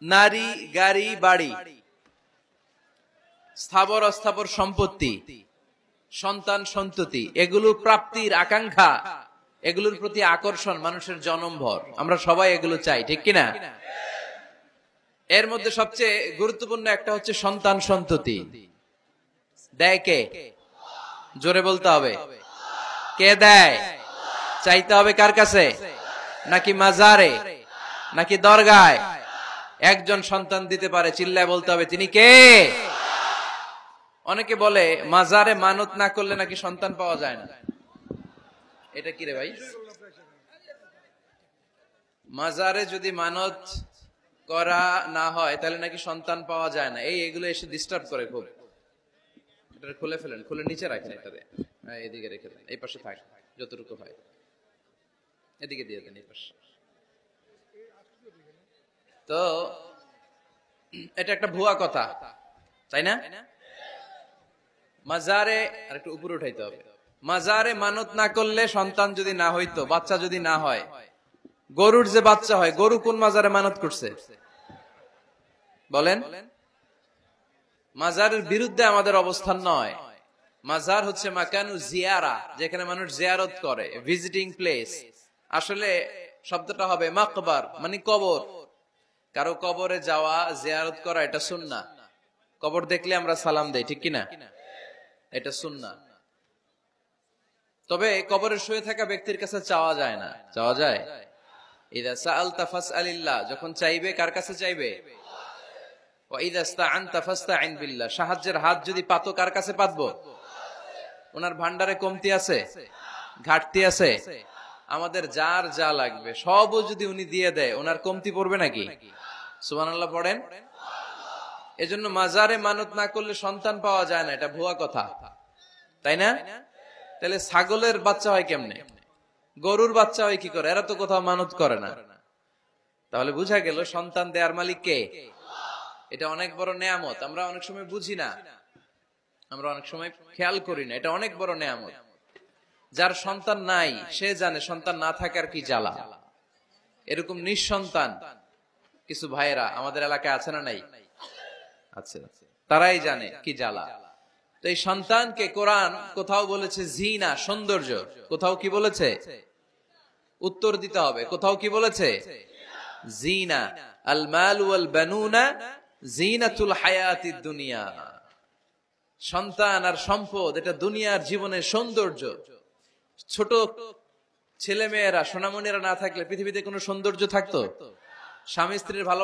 নারী, গাড়ি, বাড়ি, স্থাবর অস্থাবর সম্পত্তি, সন্তান সন্ততি, এগুলো প্রাপ্তির আকাঙ্ক্ষা, এগুলোর প্রতি আকর্ষণ মানুষের জনমভর। আমরা সবাই এগুলো চাই, ঠিক কিনা? এর মধ্যে সবচেয়ে গুরুত্বপূর্ণ একটা হচ্ছে সন্তান সন্ততি। দেয় কে? জোরে বলতে হবে, কে দেয়? চাইতে হবে কার কাছে? নাকি মাজারে, নাকি দরগায়? একজন সন্তান দিতে পারে, চিল্লায় বলতে হবে তিনি কে? অনেকে বলে মাজারে মানত না করলে নাকি সন্তান পাওয়া যায় না। এটা কি রে ভাই? মাজারে যদি মানত করা না হয় তাহলে নাকি সন্তান পাওয়া যায় না। এগুলো এসে ডিস্টার্ব করে খুব। এটা খুলে ফেলেন, খুলে নিচে রাখেন, এটাতে এদিকে রেখে দেন, এই পাশে থাক যতটুকু হয়, এদিকে দিয়ে দেন, এই পাশে। তো এটা একটা ভুয়া কথা, তাই না? মাজারে আর একটু উপরে উঠাইতে হবে। মাজারে মানত না করলে সন্তান যদি না হইতো, বাচ্চা যদি না হয়, গরুর যে বাচ্চা হয়, গরু কোন মাজারে মানত করছে বলেন? মাজারের বিরুদ্ধে আমাদের অবস্থান নয়। মাজার হচ্ছে মাকানু জিয়ারা, যেখানে মানুষ জিয়ারত করে, ভিজিটিং প্লেস। আসলে শব্দটা হবে মাকবার, মানে কবর। কারো কবরে যাওয়া, জিয়ারত করা, এটা সুন্নাহ। কবর দেখলে আমরা সালাম দেই, ঠিক কিনা? এটা সুন্নাহ। তবে কবরে শুয়ে থাকা ব্যক্তির কাছে চাওয়া যায় না। চাওয়া যায়? ইযা সাআলতা ফাসআলিল্লাহ, যখন চাইবে কার কাছে চাইবে? ওয়া ইযা ইসতাআনতা ফাসতাইন বিল্লাহ, সাহায্যের হাত যদি পাতো কার কাছে পাতবো? ওনার ভান্ডারে কমতি আছে, ঘাটতি আছে? আমাদের যার যা লাগবে সবও যদি উনি দিয়ে দেয়, ওনার কমতি পড়বে নাকি? সুবহানাল্লাহ পড়েন। এজন্য মাজারে মানত না করলে সন্তান পাওয়া যায় না, এটা ভুয়া কথা, তাই না? তাহলে ছাগলের বাচ্চা হয় কেমনে? গরুর বাচ্চা হয় কি করে? এরা তো কোথাও মানত করে না। তাহলে বুঝা গেল সন্তান দেয়ার মালিক কে? এটা অনেক বড় নেয়ামত। আমরা অনেক সময় বুঝি না, আমরা অনেক সময় খেয়াল করি না। এটা অনেক বড় নেয়ামত। যার সন্তান নাই সে জানে সন্তান না থাকার কি জ্বালা। এরকম নিঃসন্তান কিছু ভাইয়েরা আমাদের এলাকায় আছে না নাই? আছে। তারাই জানে কি জ্বালা। তো এই সন্তানকে কোরআন কোথাও বলেছে জিনা, সৌন্দর্য, কোথাও কি বলেছে? উত্তর দিতে হবে। কোথাও কি বলেছে? জিনা। আল মাল ওয়াল বানুনা জিনাতুল হায়াতিদ দুনিয়া। সন্তান আর সম্পদ এটা দুনিয়ার জীবনের সৌন্দর্য। ছোট ছেলে মেয়েরা, সোনামণিরা না থাকলে পৃথিবীতে কোনো সৌন্দর্য থাকতো? স্বামী স্ত্রীর ভালো